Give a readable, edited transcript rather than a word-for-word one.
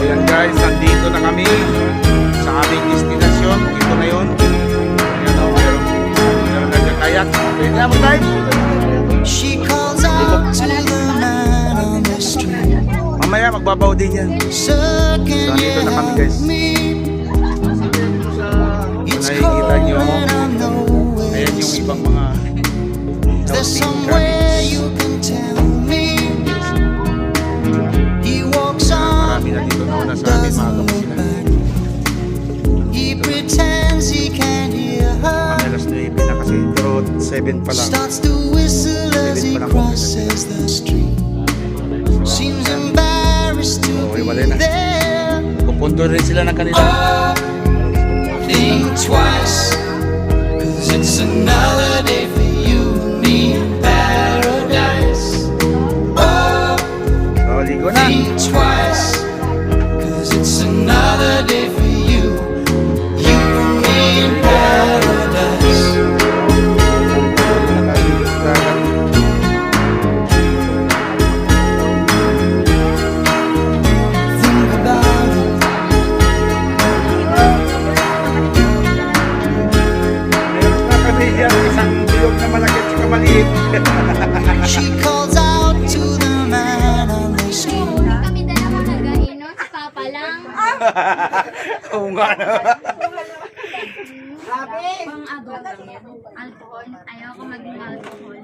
Ayan guys, nandito na kami sa aming destinasyon. Ito na yun. Ayan o, meron na dyan kayak. Pwede na mo tayo. She calls out to the man on the street. Mamaya magbabaw din yan. Sir, can Nandito you na kami help guys. me? It's Nakikita cold nyo. and I'm nowhere Ayan to yung speak. ibang mga There's outing somewhere cabins. you can tell me. He walks Marami na on, dito na sa amin mga doesn't look kapusinan. back. He pretends he can't hear her. Alas 9 na kasi, pero 7 pa lang. Starts to whistle as he crosses the street. Seems embarrassed to Okay, be wala na. there. Pupunto rin sila ng kanila. Think twice, 'cause it's another day for you and me in paradise. Oh, So, ligo na. think twice, 'cause it's another day for you, you and me in paradise. Think about it. Meron na kami yan, isang bilog na malaki at saka maliit. She calls out to the man on the street. Kami dalawa nag-ainom, si Papa lang. Oo nga na. Pang-abot lang yan. Alcohol. Ayaw ko maging alcohol.